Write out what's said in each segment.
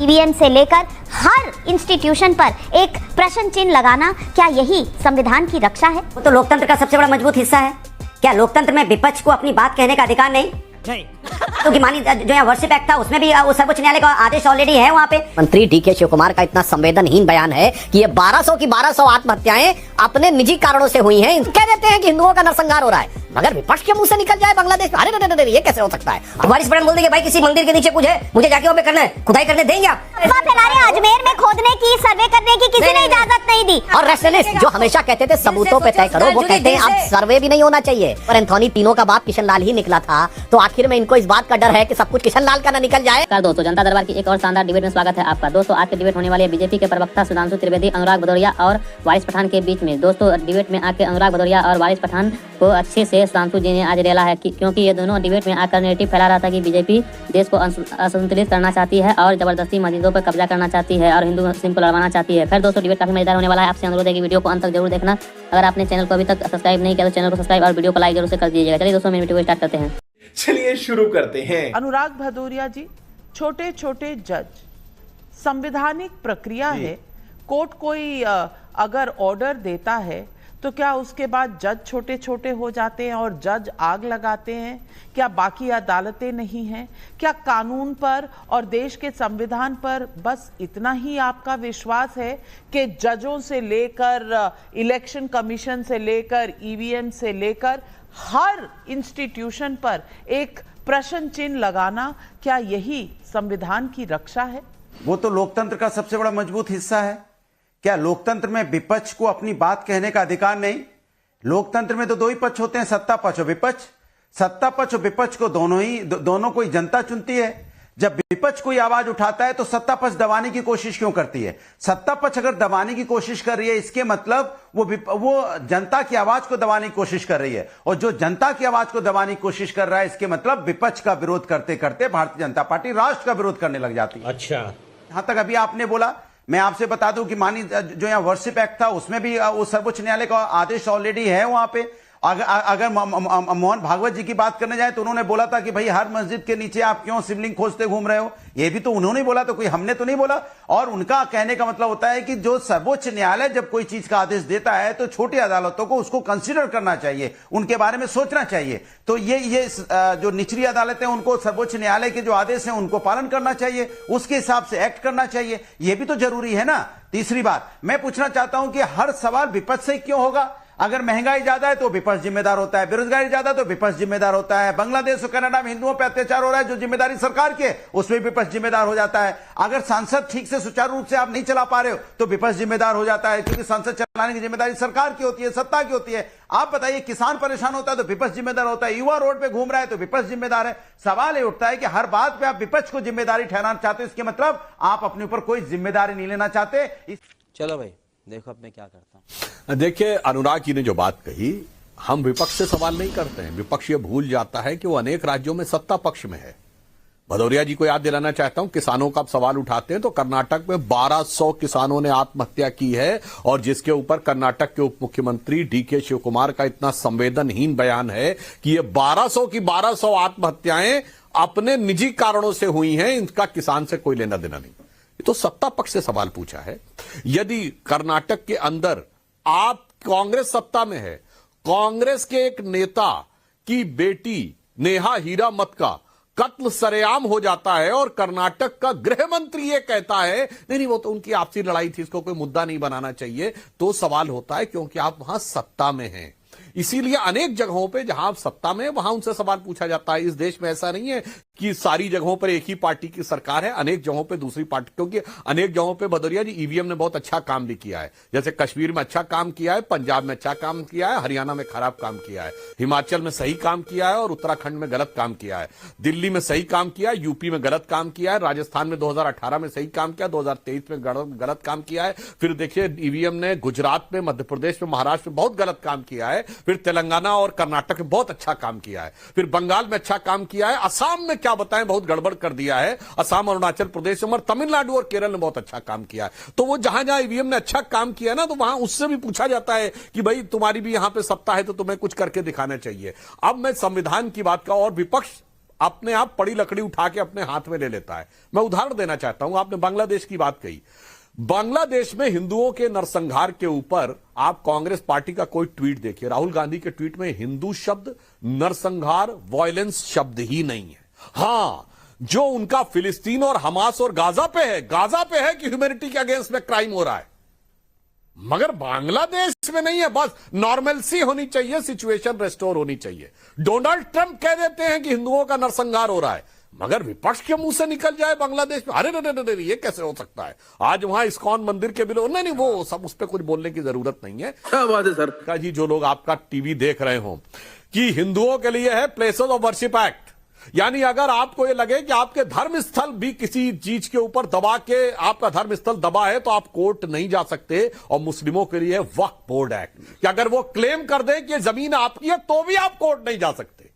EVM से लेकर हर institution पर एक प्रश्न चिन्ह लगाना, क्या यही संविधान की रक्षा है? वो तो लोकतंत्र का सबसे बड़ा मजबूत हिस्सा है। क्या लोकतंत्र में विपक्ष को अपनी बात कहने का अधिकार नहीं? क्योंकि मानी जो यहाँ वर्शिप एक्ट था उसमें भी वो सर्वोच्च न्यायालय का आदेश ऑलरेडी है वहाँ पे। मंत्री डीके शिव कुमार का इतना संवेदनहीन बयान है कि ये 1200 की 1200 आत्महत्याएं अपने निजी कारणों से हुई हैं। कह देते हैं कि हिंदुओं का नरसंहार हो रहा है, मगर विपक्ष के मुंह से निकल जाए बांग्लादेश में, अरे ये कैसे हो सकता है? हमारी स्टूडेंट बोल देंगे भाई किसी मंदिर के नीचे कुछ है, मुझे जाके वहाँ पे करना है, खुदाई करने देंगे आप? अजमेर में खोदने की, सर्वे करने की किसी ने इजाजत नहीं दी। और रैशनलिस्ट जो हमेशा कहते थे सबूतों पे तय करो, वो कहते हैं अब सर्वे भी नहीं होना चाहिए। पर एंथोनी तीनों का बाप किशन लाल ही निकला था, तो आखिर में इनको इस बात का डर है कि सब कुछ किशन लाल का न निकल जाए। दोस्तों, जनता दरबार की एक और शानदार डिबेट में स्वागत है आपका। दोस्तों, आज के डिबेट होने वाली है बीजेपी के प्रवक्ता सुधांशु त्रिवेदी, अनुराग भदौरिया और वारिस पठान के बीच में। दोस्तों, डिबेट में आके अनुराग भदौरिया और वारिस पठान को अच्छे से सुधांशु जी ने आज रेला है क्योंकि ये दोनों डिबेट में आकर नेरेटिव फैला रहा था कि बीजेपी देश को असंतुलित करना चाहती है और जबरदस्ती मस्जिदों पर कब्जा करना चाहती है और हिंदू मुस्लिम को लड़वाना चाहती है। फिर दोस्तों, डिबेट काफी मजेदार होने वाला है। आपसे अनुरोध है कि वीडियो को अंत तक जरूर देखना। अगर आपने चैनल को अभी तक सब्सक्राइब नहीं किया तो चैनल को सब्सक्राइब और वीडियो को लाइक जरूर से कर दीजिएगा। चलिए दोस्तों, मेरी वीडियो को स्टार्ट करते हैं। चलिए शुरू करते हैं। अनुराग भदौरिया जी, छोटे छोटे जज, संवैधानिक प्रक्रिया है। कोर्ट कोई अगर ऑर्डर देता है तो क्या उसके बाद जज छोटे छोटे हो जाते हैं और जज आग लगाते हैं? क्या बाकी अदालतें नहीं हैं? क्या कानून पर और देश के संविधान पर बस इतना ही आपका विश्वास है कि जजों से लेकर इलेक्शन कमीशन से लेकर ईवीएम से लेकर हर इंस्टीट्यूशन पर एक प्रश्न चिन्ह लगाना, क्या यही संविधान की रक्षा है? वो तो लोकतंत्र का सबसे बड़ा मजबूत हिस्सा है। क्या लोकतंत्र में विपक्ष को अपनी बात कहने का अधिकार नहीं? लोकतंत्र में तो दो ही पक्ष होते हैं, सत्ता पक्ष और विपक्ष। सत्ता पक्ष और विपक्ष को दोनों को जनता चुनती है। जब विपक्ष कोई आवाज उठाता है तो सत्ता पक्ष दबाने की कोशिश क्यों करती है? सत्ता पक्ष अगर दबाने की कोशिश कर रही है, इसके मतलब वो जनता की आवाज को दबाने की कोशिश कर रही है, और जो जनता की आवाज को दबाने की कोशिश कर रहा है, इसके मतलब विपक्ष का विरोध करते करते भारतीय जनता पार्टी राष्ट्र का विरोध करने लग जाती है। अच्छा, यहां तक अभी आपने बोला, मैं आपसे बता दूं कि मानी जो यहाँ वर्शिप एक्ट था उसमें भी वो सर्वोच्च न्यायालय का आदेश ऑलरेडी है वहां पे। अगर मोहन भागवत जी की बात करने जाए तो उन्होंने बोला था कि भाई हर मस्जिद के नीचे आप क्यों शिवलिंग खोजते घूम रहे हो, ये भी तो उन्होंने बोला, तो कोई हमने तो नहीं बोला। और उनका कहने का मतलब होता है कि जो सर्वोच्च न्यायालय जब कोई चीज का आदेश देता है तो छोटी अदालतों को उसको कंसीडर करना चाहिए, उनके बारे में सोचना चाहिए। तो ये जो निचली अदालतें उनको सर्वोच्च न्यायालय के जो आदेश हैं उनको पालन करना चाहिए, उसके हिसाब से एक्ट करना चाहिए, ये भी तो जरूरी है ना। तीसरी बात मैं पूछना चाहता हूं कि हर सवाल विपक्ष से क्यों होगा? अगर महंगाई ज्यादा है तो विपक्ष जिम्मेदार होता है, बेरोजगारी ज्यादा तो विपक्ष जिम्मेदार होता है, बांग्लादेश और कनाडा में हिंदुओं पर अत्याचार हो रहा है, जो जिम्मेदारी सरकार की है उसमें विपक्ष जिम्मेदार हो जाता है। अगर संसद ठीक से सुचारू रूप से आप नहीं चला पा रहे हो तो विपक्ष जिम्मेदार हो जाता है, क्योंकि संसद चलाने की जिम्मेदारी सरकार की होती है, सत्ता की होती है। आप बताइए, किसान परेशान होता है तो विपक्ष जिम्मेदार होता है, युवा रोड पे घूम रहा है तो विपक्ष जिम्मेदार है। सवाल ये उठता है कि हर बात पे आप विपक्ष को जिम्मेदारी ठहराना चाहते हो, इसके मतलब आप अपने ऊपर कोई जिम्मेदारी नहीं लेना चाहते। चलो भाई देखो अब मैं क्या करता हूं। देखिए, अनुराग जी ने जो बात कही, हम विपक्ष से सवाल नहीं करते हैं। विपक्ष ये भूल जाता है कि वो अनेक राज्यों में सत्ता पक्ष में है। भदौरिया जी को याद दिलाना चाहता हूं, किसानों का आप सवाल उठाते हैं तो कर्नाटक में 1200 किसानों ने आत्महत्या की है, और जिसके ऊपर कर्नाटक के उप मुख्यमंत्री डीके शिव कुमार का इतना संवेदनहीन बयान है कि ये 1200 की 1200 आत्महत्याएं अपने निजी कारणों से हुई हैं, इनका किसान से कोई लेना देना नहीं। ये तो सत्ता पक्ष से सवाल पूछा है। यदि कर्नाटक के अंदर आप कांग्रेस सत्ता में है, कांग्रेस के एक नेता की बेटी नेहा हीरामत का कत्ल सरेआम हो जाता है और कर्नाटक का गृह मंत्री ये कहता है नहीं वो तो उनकी आपसी लड़ाई थी, इसको कोई मुद्दा नहीं बनाना चाहिए, तो सवाल होता है क्योंकि आप वहां सत्ता में हैं। इसीलिए अनेक जगहों पे जहां आप सत्ता में वहां उनसे सवाल पूछा जाता है। इस देश में ऐसा नहीं है कि सारी जगहों पर एक ही पार्टी की सरकार है, अनेक जगहों पे दूसरी पार्टी, क्योंकि अनेक जगहों पे भदौरिया जी ईवीएम ने बहुत अच्छा काम भी किया है। जैसे कश्मीर में अच्छा काम किया है, पंजाब में अच्छा काम किया है, हरियाणा में खराब काम किया है, हिमाचल में सही काम किया है और उत्तराखंड में गलत काम किया है, दिल्ली में सही काम किया है, यूपी में गलत काम किया है, राजस्थान में 2018 में सही काम किया, 2023 में गलत काम किया है। फिर देखिए ईवीएम ने गुजरात में, मध्य प्रदेश में, महाराष्ट्र में बहुत गलत काम किया है। फिर तेलंगाना और कर्नाटक में बहुत अच्छा काम किया है। फिर बंगाल में अच्छा काम किया है। असम में क्या बताएं, बहुत गड़बड़ कर दिया है। असम, अरुणाचल प्रदेश और तमिलनाडु और केरल ने बहुत अच्छा काम किया है। तो वो जहां जहां ईवीएम ने अच्छा काम किया ना, तो वहां उससे भी पूछा जाता है कि भाई तुम्हारी भी यहां पे सत्ता है तो तुम्हें कुछ करके दिखाना चाहिए। अब मैं संविधान की बात का, और विपक्ष अपने आप पड़ी लकड़ी उठा के अपने हाथ में ले लेता है। मैं उदाहरण देना चाहता हूं, आपने बांग्लादेश की बात कही। बांग्लादेश में हिंदुओं के नरसंहार के ऊपर आप कांग्रेस पार्टी का कोई ट्वीट देखिए, राहुल गांधी के ट्वीट में हिंदू शब्द, नरसंहार, वायलेंस शब्द ही नहीं है। हां, जो उनका फिलिस्तीन और हमास और गाजा पे है कि ह्यूमैनिटी के अगेंस्ट में क्राइम हो रहा है, मगर बांग्लादेश में नहीं है। बस नॉर्मलसी होनी चाहिए, सिचुएशन रेस्टोर होनी चाहिए। डोनाल्ड ट्रंप कह देते हैं कि हिंदुओं का नरसंहार हो रहा है, मगर विपक्ष के मुंह से निकल जाए बांग्लादेश में, अरे ये कैसे हो सकता है। आज वहां इस्कॉन मंदिर के बिलो, नहीं वो सब, उस पर कुछ बोलने की जरूरत नहीं है। क्या बात है सर का जी, जो लोग आपका टीवी देख रहे हो कि हिंदुओं के लिए है प्लेसेस ऑफ वर्शिप एक्ट, यानी अगर आपको ये लगे कि आपके धर्म स्थल भी किसी चीज के ऊपर दबा के, आपका धर्म स्थल दबा है तो आप कोर्ट नहीं जा सकते। और मुस्लिमों के लिए वक्फ बोर्ड एक्ट, कि अगर वो क्लेम कर दें कि जमीन आपकी है तो भी आप कोर्ट नहीं जा सकते।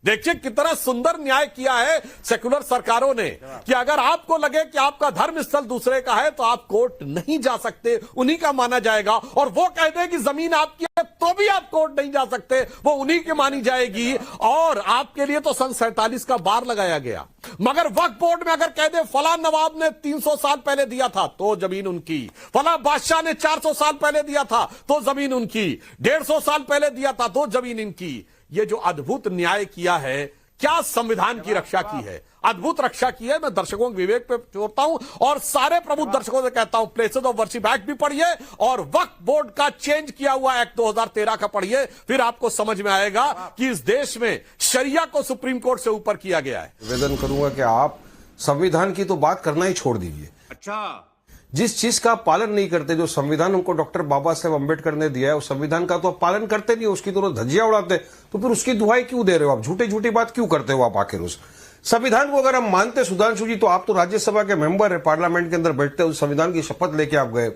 देखिए कितना सुंदर न्याय किया है सेकुलर सरकारों ने, कि अगर आपको लगे कि आपका धर्म स्थल दूसरे का है तो आप कोर्ट नहीं जा सकते, उन्हीं का माना जाएगा। और वो कह दे कि जमीन आपकी है तो भी आप कोर्ट नहीं जा सकते, वो उन्हीं की मानी जाएगी। और आपके लिए तो सन 47 का बार लगाया गया। मगर वक्फ बोर्ड में अगर कह दे फला नवाब ने 300 साल पहले दिया था तो जमीन उनकी, फला बादशाह ने 400 साल पहले दिया था तो जमीन उनकी, 150 साल पहले दिया था तो जमीन इनकी। ये जो अद्भुत न्याय किया है, क्या संविधान की रक्षा की है, अद्भुत रक्षा की है। मैं दर्शकों के विवेक पे छोड़ता हूं और सारे प्रबुद्ध दर्शकों से कहता हूं, प्लेसेस ऑफ वर्शिप एक्ट भी पढ़िए और वक्फ बोर्ड का चेंज किया हुआ एक्ट 2013 का पढ़िए, फिर आपको समझ में आएगा कि इस देश में शरिया को सुप्रीम कोर्ट से ऊपर किया गया है। निवेदन करूंगा कि आप संविधान की तो बात करना ही छोड़ दीजिए। अच्छा, जिस चीज का पालन नहीं करते, जो संविधान हमको डॉक्टर बाबा साहेब अम्बेडकर ने दिया है, उस संविधान का तो आप पालन करते नहीं, उसकी तो धज्जियां उड़ाते, तो फिर उसकी दुहाई क्यों दे रहे हो आप? झूठी बात क्यों करते हो आप? आखिर उस संविधान को अगर हम मानते, सुधांशु जी, तो आप तो राज्यसभा के मेंबर है, पार्लियामेंट के अंदर बैठते, उस संविधान की शपथ लेके आप गए।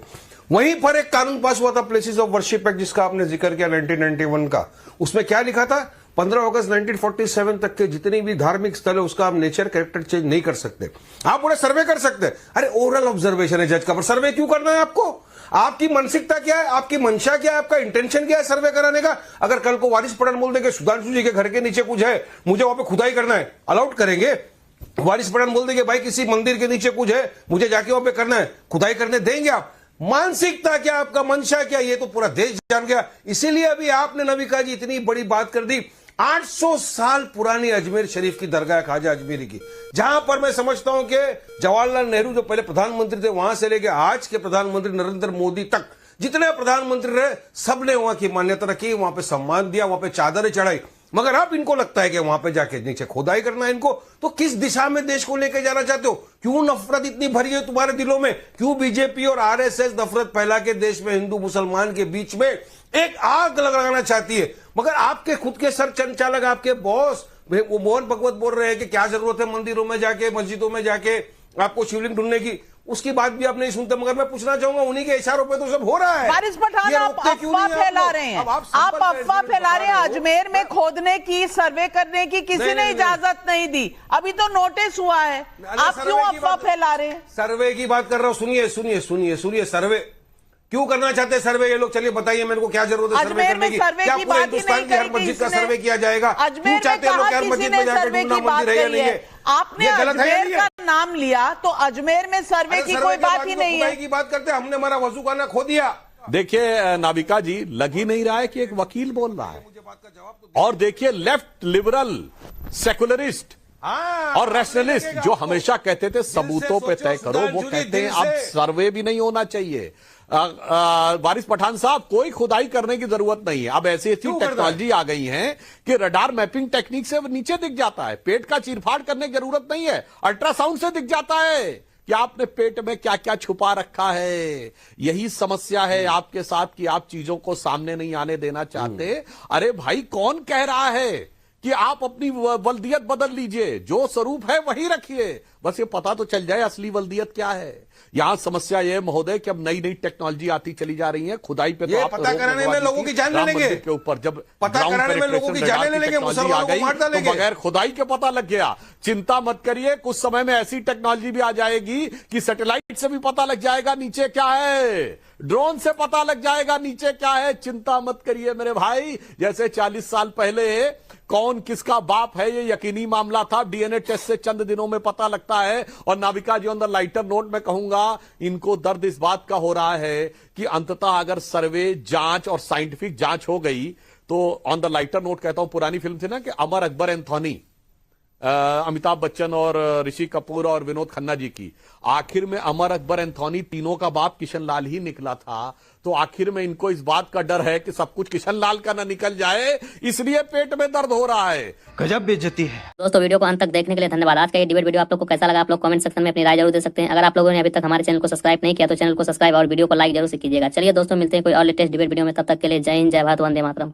वहीं पर एक कानून पास हुआ था प्लेसेस ऑफ वर्शिप एक्ट, जिसका आपने जिक्र किया 1991 का। उसमें क्या लिखा था? 15 अगस्त 1947 तक के जितनी भी धार्मिक स्थल है उसका आप नेचर कैरेक्टर चेंज नहीं कर सकते। आप पूरे सर्वे कर सकते हैं। अरे ओरल ऑब्जर्वेशन है जज का, पर सर्वे क्यों करना है आपको? आपकी मानसिकता क्या है, आपकी मंशा क्या है, आपका इंटेंशन क्या है सर्वे कराने का? अगर कल को वारिस पठान बोल देंगे सुधांशु जी के घर के नीचे कुछ है, मुझे वहां पे खुदाई करना है, अलाउड करेंगे? वारिस पठान बोल देंगे भाई किसी मंदिर के नीचे कुछ है, मुझे जाके वहां पे करना है, खुदाई करने देंगे आप? मानसिकता क्या, आपका मंशा क्या, ये तो पूरा देश जान गया। इसीलिए अभी आपने नविका जी इतनी बड़ी बात कर दी। 800 साल पुरानी अजमेर शरीफ की दरगाह ख्वाजा अजमेरी की, जहां पर मैं समझता हूं कि जवाहरलाल नेहरू जो पहले प्रधानमंत्री थे वहां से लेकर आज के प्रधानमंत्री नरेंद्र मोदी तक जितने प्रधानमंत्री रहे सबने वहां की मान्यता रखी, वहां पे सम्मान दिया, वहां पे चादरें चढ़ाई। मगर अब इनको लगता है कि वहां पे जाके नीचे खोदाई करना है इनको। तो किस दिशा में देश को लेकर जाना चाहते हो? क्यों नफरत इतनी भरी है तुम्हारे दिलों में? क्यों बीजेपी और आरएसएस नफरत फैला के देश में हिंदू मुसलमान के बीच में एक आग लगाना चाहती है? मगर आपके खुद के सर संचालक, आपके बॉस वो मोहन भगवत बोल रहे हैं कि क्या जरूरत है मंदिरों में जाके, मस्जिदों में जाके आपको शिवलिंग ढूंढने की। उसकी बात भी आप नहीं सुनते। मगर मैं पूछना चाहूंगा, उन्हीं के इशारों पे तो सब हो रहा है। वारिस पठान, आप अफवाह फैला रहे हैं, आप अफवाह फैला रहे हैं। अजमेर में खोदने की, सर्वे करने की किसी ने इजाजत नहीं दी, अभी तो नोटिस हुआ है। आप क्यों अफवाह फैला रहे हैं? सर्वे की बात कर रहा हूँ। सुनिए सर्वे क्यों करना चाहते हैं सर्वे ये लोग? चलिए बताइए मेरे को, क्या जरूरत है सर्वे करने की? क्या पूरे हिंदुस्तान की हर मस्जिद का सर्वे किया जाएगा? क्यों चाहते हैं लोग हर मस्जिद में जाकर ढूंढना मंदिर है या नहीं है? आपने अजमेर का नाम लिया तो अजमेर में सर्वे की कोई बात ही नहीं है। की बात करते, हमने हमारा वजूखाना खो दिया। देखिए नाविका जी, लग ही नहीं रहा है कि एक वकील बोल रहा है। और देखिए लेफ्ट लिबरल सेकुलरिस्ट और रैशनलिस्ट जो हमेशा कहते थे सबूतों पे तय करो, वो कहते हैं अब सर्वे भी नहीं होना चाहिए। वारिस पठान साहब, कोई खुदाई करने की जरूरत नहीं है। अब ऐसी टेक्नोलॉजी आ गई है कि रडार मैपिंग टेक्निक से नीचे दिख जाता है, पेट का चीरफाड़ करने की जरूरत नहीं है, अल्ट्रासाउंड से दिख जाता है कि आपने पेट में क्या क्या छुपा रखा है। यही समस्या है आपके साथ कि आप चीजों को सामने नहीं आने देना चाहते। अरे भाई, कौन कह रहा है कि आप अपनी वल्दियत बदल लीजिए? जो स्वरूप है वही रखिए, बस ये पता तो चल जाए असली वल्दियत क्या है। यहां समस्या यह महोदय कि अब नई नई टेक्नोलॉजी आती चली जा रही है। खुदाई पे तो आप पता कराने में लोगों की जान ले लेंगे के ऊपर, जब पता कराने में लोगों की जान ले लेंगे, मुसलमानों को मार डालेंगे तो बगैर खुदाई के पता लग गया। चिंता मत करिए, कुछ समय में ऐसी टेक्नोलॉजी भी आ जाएगी कि सैटेलाइट से भी पता लग जाएगा नीचे क्या है, ड्रोन से पता लग जाएगा नीचे क्या है। चिंता मत करिए मेरे भाई। जैसे 40 साल पहले कौन किसका बाप है ये यकीनी मामला था। डीएनए टेस्ट से चंद दिनों में पता लगता है। और नाविका जी ऑन द लाइटर नोट में कहूंगा, इनको दर्द इस बात का हो रहा है कि अंततः अगर सर्वे, जांच और साइंटिफिक जांच हो गई तो ऑन द लाइटर नोट कहता हूं, पुरानी फिल्म थी ना कि अमर अकबर एंथोनी, अमिताभ बच्चन और ऋषि कपूर और विनोद खन्ना जी की, आखिर में अमर अकबर एंथोनी तीनों का बाप किशन लाल ही निकला था। तो आखिर में इनको इस बात का डर है कि सब कुछ किशन लाल का ना निकल जाए, इसलिए पेट में दर्द हो रहा है। गजब बेइज्जती है। दोस्तों वीडियो को अंत तक देखने के लिए धन्यवाद। आज का ये डिबेट वीडियो आप लोग को कैसा लगा, आप लोग कमेंट सेक्शन में अपनी राय जरूर दे सकते हैं। अगर आप लोगों ने अभी तक हमारे चैनल को सब्सक्राइब नहीं किया तो चैनल को सब्सक्राइब और वीडियो को लाइक जरूर से कीजिएगा। चलिए दोस्तों, मिलते हैं कोई और लेटेस्ट डिबेट वीडियो में, तब तक के लिए जय हिंद, जय भारत, वंदे मातरम।